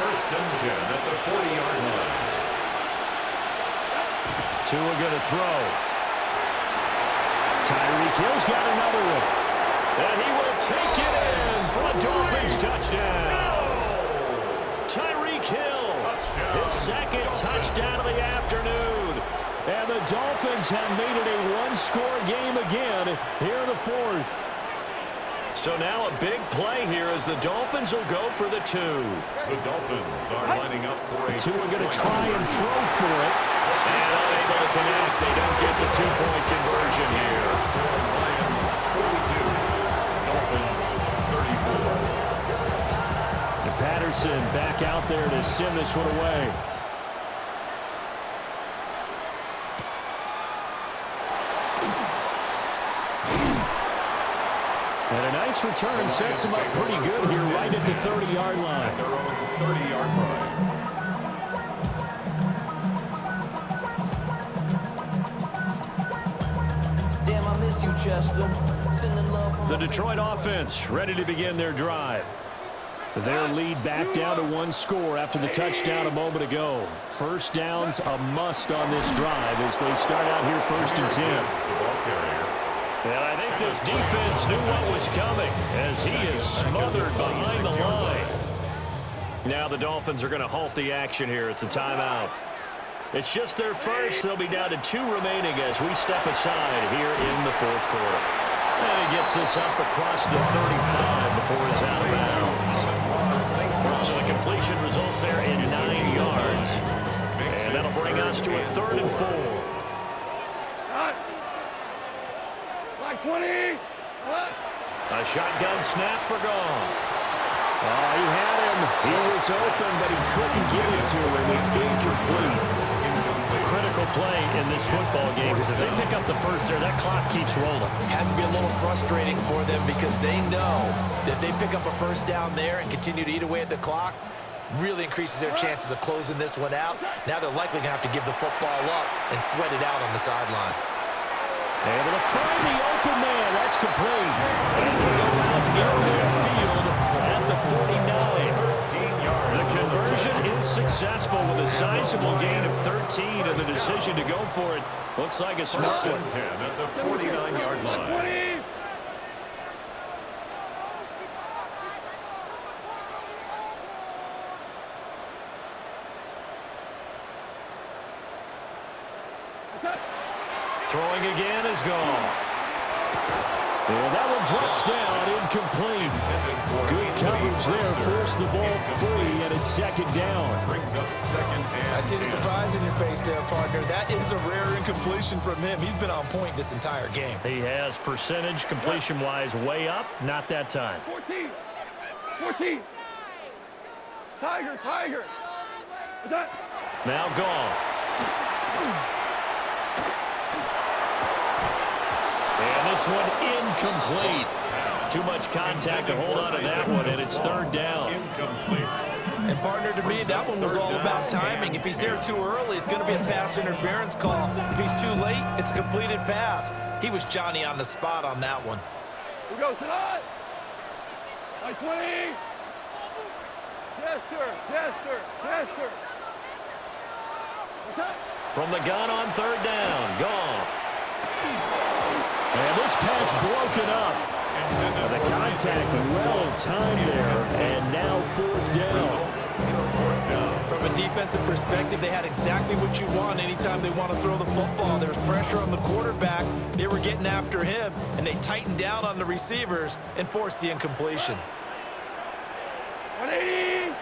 First and 10 at the 40-yard line. Tua going to throw. Tyreek Hill's got another one. And he will take it in for a Dolphins touchdown. Tyreek Hill, his second touchdown of the afternoon. And the Dolphins have made it a one-score game again here in the fourth. So now a big play here as the Dolphins will go for the 2. The Dolphins are lining up for a Tua going to try and throw for it. And unable to connect. They don't get the 2-point conversion here. Lions 42, Dolphins 34. And Patterson back out there to send this one away. And a nice return sets him up pretty good here right at the 30-yard line. Their own 30-yard line. Damn, I miss you, Chester. Sending love from The Detroit offense ready to begin their drive. Their lead back down to 1 score after the touchdown a moment ago. First down's a must on this drive as they start out here first and 10. And I think this defense knew what was coming as he is smothered behind the line. Now the Dolphins are going to halt the action here. It's a timeout. It's just their first. They'll be down to 2 remaining as we step aside here in the fourth quarter. And he gets this up across the 35 before he's out of bounds. So the completion results there in 9 yards. And that'll bring us to a 3rd and 4. 20. A shotgun snap for Goff. Oh, he had him. He was open, but he couldn't get it to him. It's incomplete. Critical play in this football game because if they pick up the first there, that clock keeps rolling. Has to be a little frustrating for them because they know that they pick up a first down there and continue to eat away at the clock, really increases their chances of closing this one out. Now they're likely going to have to give the football up and sweat it out on the sideline. Able to find the open man. That's complete. And they go out near midfield at the 49. The conversion is successful with a sizable gain of 13 and the decision to go for it. Looks like a smart one. 10 at the 49-yard line. Throwing again is gone. And that one drops down, incomplete. Good coverage there, forced the ball free, and it's 2nd down. Brings up 2nd and I see the surprise in your face there, partner. That is a rare incompletion from him. He's been on point this entire game. He has percentage completion-wise way up, not that time. 14. 14. Tiger. Now gone. And this one incomplete. Too much contact to hold on to that one, and it's 3rd down. And partner, to me, that one was all about timing. If he's there too early, it's going to be a pass interference call. If he's too late, it's a completed pass. He was Johnny on the spot on that one. We go tonight. 20. Chester. From the gun on 3rd down, Goff. And this pass broken up. And the contact well timed there, and now 4th down. From a defensive perspective, they had exactly what you want anytime they want to throw the football. There was pressure on the quarterback. They were getting after him, and they tightened down on the receivers and forced the incompletion. 180.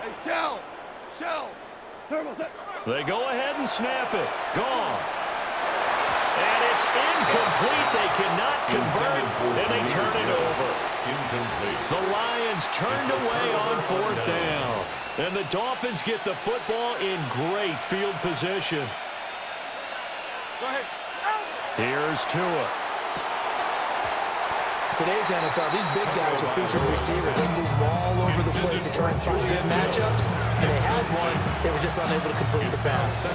Hey, shell. Turbo set. They go ahead and snap it. Goff. And it's incomplete. They cannot convert, and they turn it over. The Lions turned away on 4th down. And the Dolphins get the football in great field position. Go ahead. Here's Tua. Today's NFL, these big guys are featured receivers. They move all over the place to try and find good matchups, and they had one. They were just unable to complete the pass.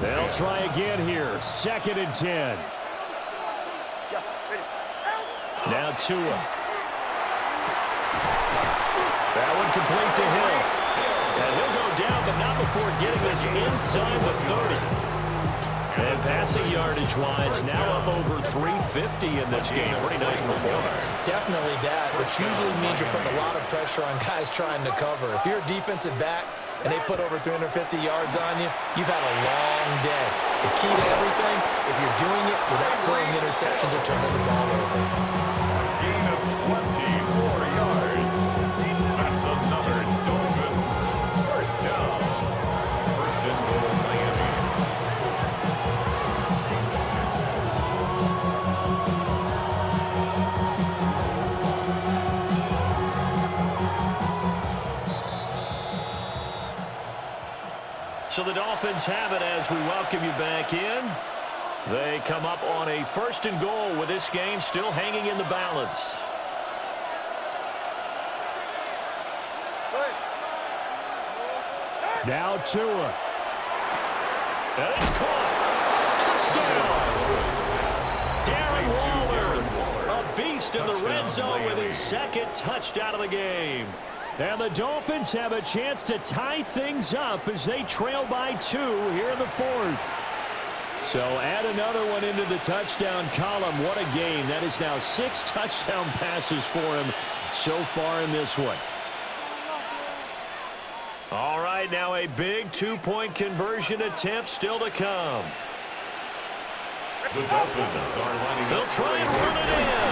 They'll try again here. 2nd and 10. Now Tua. That one complete to Hill. And he'll go down, but not before getting this inside the 30. And passing yardage-wise, now up over 350 in this game. Pretty nice performance. Definitely that, which usually means you're putting a lot of pressure on guys trying to cover. If you're a defensive back and they put over 350 yards on you, you've had a long day. The key to everything, if you're doing it without throwing interceptions or turning the ball over. Gain of 24 yards. That's another Dolphins first down. First and goal, Miami. So the Dolphins have it as we welcome you back in. They come up on a first and goal with this game still hanging in the balance. Now Tua. And it's caught. Touchdown. Darren Waller, a beast in the red zone with his second touchdown of the game. And the Dolphins have a chance to tie things up as they trail by 2 here in the 4th. So add another one into the touchdown column. What a game. That is now 6 touchdown passes for him so far in this one. All right, now a big 2-point conversion attempt still to come. The Dolphins are lining up. They'll try and run it in.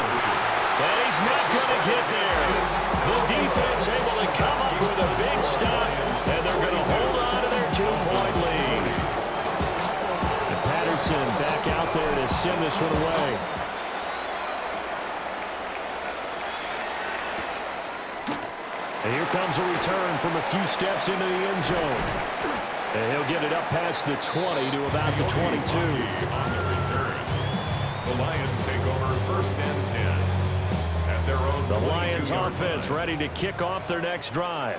And he's not going to get there. The defense able to come up with a big stop, and they're going to hold on to their 2-point lead. And Patterson back out there to send this one away. And here comes a return from a few steps into the end zone. And he'll get it up past the 20 to about the 22. On the return, the Lions take over first and 10. The Lions offense ready to kick off their next drive.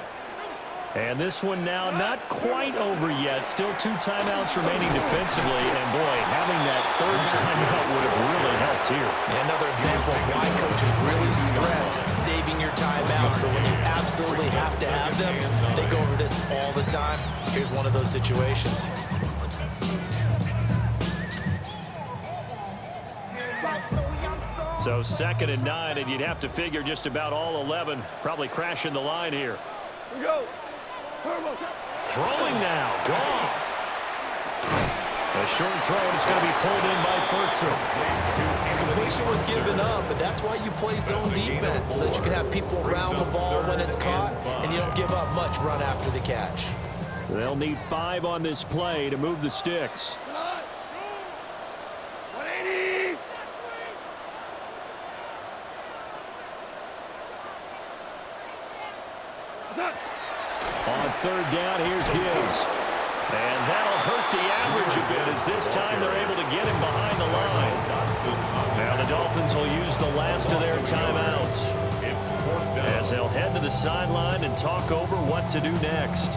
And this one now not quite over yet. Still 2 timeouts remaining defensively. And, boy, having that 3rd timeout would have really helped here. And another example of why coaches really stress saving your timeouts for when you absolutely have to have them. They go over this all the time. Here's one of those situations. So 2nd and 9, and you'd have to figure just about all 11 probably crashing the line here. We go. Throwing now. Goff. A short throw, and it's going to be pulled in by Fertzer. Completion was given up, but that's why you play zone defense, so that you can have people around the ball when it's caught, and you don't give up much run after the catch. They'll need 5 on this play to move the sticks. 180. On 3rd down, here's Gibbs. And that'll hurt the average a bit as this time they're able to get him behind the line. Now the Dolphins will use the last of their timeouts as they'll head to the sideline and talk over what to do next.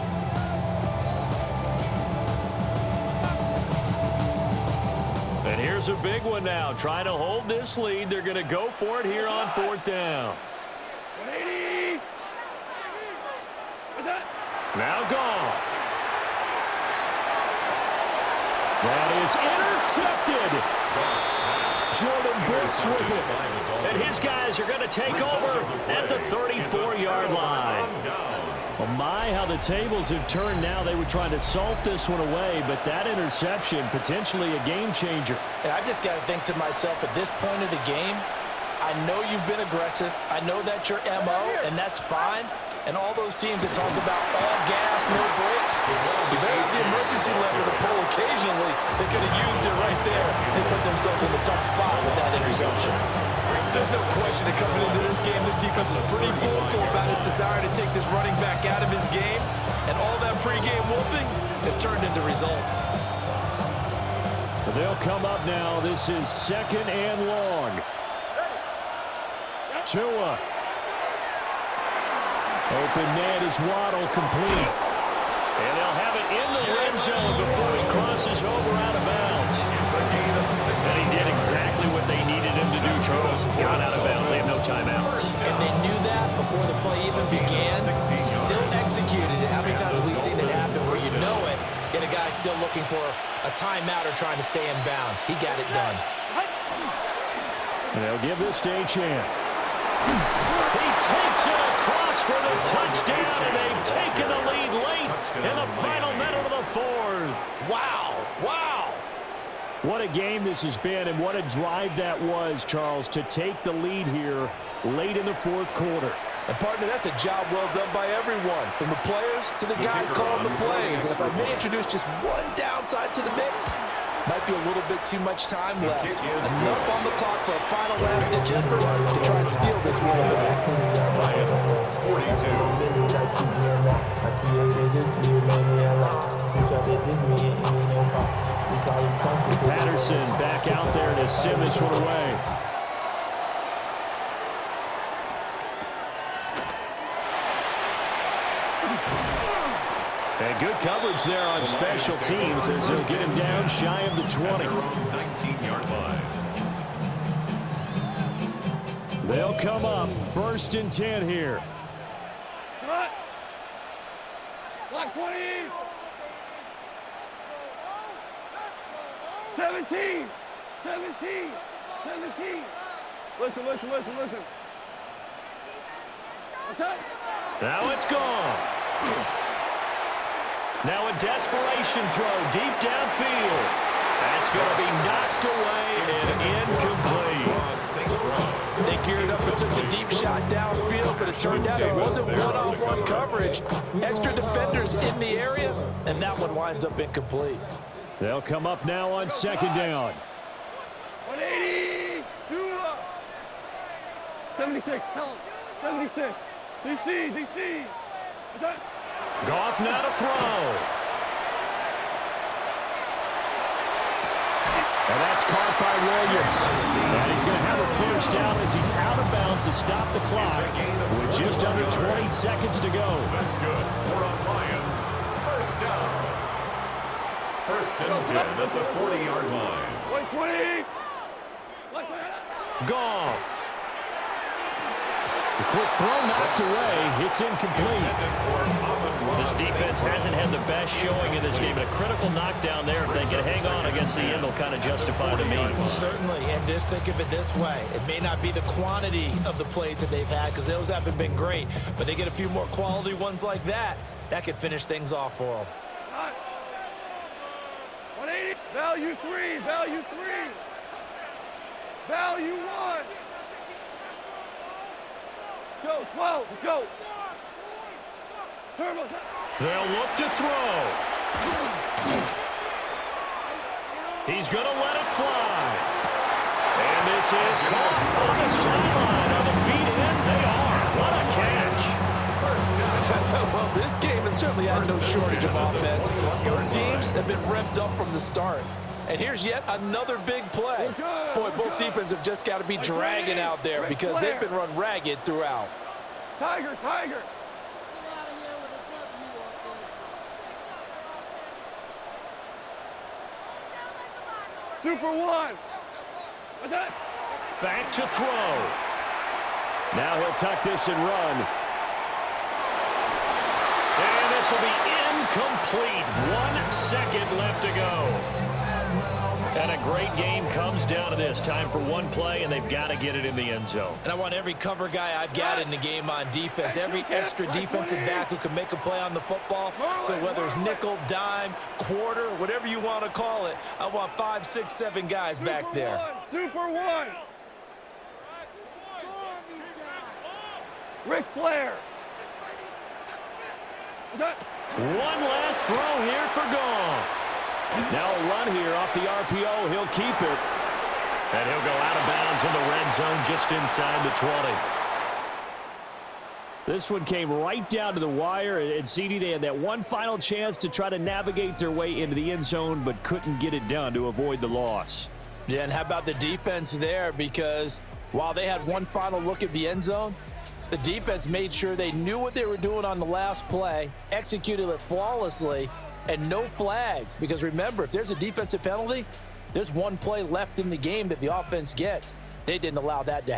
And here's a big one now. Trying to hold this lead. They're going to go for it here on 4th down. 180. Now Goff. That is intercepted. Jordan Brooks with it. And his guys are going to take over at the 34-yard line. Well, my, how the tables have turned now. They were trying to salt this one away, but that interception, potentially a game changer. And I just got to think to myself, at this point of the game, I know you've been aggressive. I know that's your MO, and that's fine. And all those teams that talk about all gas, no brakes, you better have the emergency lever to pull occasionally. They could have used it right there. They put themselves in a tough spot with that interception. There's no question that coming into this game, this defense is pretty vocal about its desire to take this running back out of his game. And all that pregame wolfing has turned into results. They'll come up now. This is 2nd and long. Tua. Open man is Waddle, complete. And they'll have it in the red zone before he crosses over out of bounds. And he did exactly what they needed him to do, Charles. Got out of bounds. timeouts. And they knew that before the play even began, still executed it. How many times have we seen it happen where you know it, yet a guy still looking for a timeout or trying to stay in bounds? He got it done. And they'll give this to Achane. He takes it across for the touchdown, and they've taken the lead late in the final minute of the fourth. Wow, wow. What a game this has been, and what a drive that was, Charles, to take the lead here late in the fourth quarter. And, partner, that's a job well done by everyone, from the players to the guys calling the plays. And if I may introduce just one downside to the mix, might be a little bit too much time left. Enough on the clock for a final last-ditch effort to try and steal this one away. Lions, 42. Patterson back out there to send this one away. And good coverage there on special teams as he'll get him down shy of the 20. 19-yard line. They'll come up 1st and 10 here. Cut. Block 20. 17. 17. 17. Listen. What's up? Now it's gone. Now a desperation throw deep downfield. That's going to be knocked away and incomplete. They geared up and took the deep shot downfield, but it turned out it wasn't one-on-one coverage. Extra defenders in the area, and that one winds up incomplete. They'll come up now on 2nd down. 180. 76. Help. 76. DC. What's up? Goff now to throw. And that's caught by Williams. And he's going to have a first down as he's out of bounds to stop the clock with just under 20 seconds to go. That's good. More on Lions. First down. 1st and 10 at the 40-yard line. 120. Goff. The quick throw knocked away. It's incomplete. This defense hasn't had the best showing in this game, but a critical knockdown there. If they can hang on against the end, they'll kind of justify the means. Certainly, and just think of it this way. It may not be the quantity of the plays that they've had because those haven't been great, but they get a few more quality ones like that. That could finish things off for them. 180. Value 3. Value 3. Value 1. Go, 12, go. Turbo. They'll look to throw. He's going to let it fly. And this is caught on the sideline. On the feet in, they are. What a catch. Well, this game has certainly had no shortage of offense. Both teams have been revved up from the start. And here's yet another big play. Boy, both defenses have just got to be dragging out there because they've been run ragged throughout. Tiger. Super 1. What's that? Back to throw. Now he'll tuck this and run. And this will be incomplete. 1 second left to go. And a great game comes down to this. Time for one play, and they've got to get it in the end zone. And I want every cover guy I've got in the game on defense, every extra defensive back who can make a play on the football. So whether it's nickel, dime, quarter, whatever you want to call it, I want 5, 6, 7 guys back there. Super 1. Ric Flair. One last throw here for Goff. Now a run here off the RPO. He'll keep it. And he'll go out of bounds in the red zone just inside the 20. This one came right down to the wire. And CD, they had that one final chance to try to navigate their way into the end zone, but couldn't get it done to avoid the loss. Yeah, and how about the defense there? Because while they had one final look at the end zone, the defense made sure they knew what they were doing on the last play, executed it flawlessly, and no flags. Because remember, if there's a defensive penalty, there's one play left in the game that the offense gets. They didn't allow that to happen.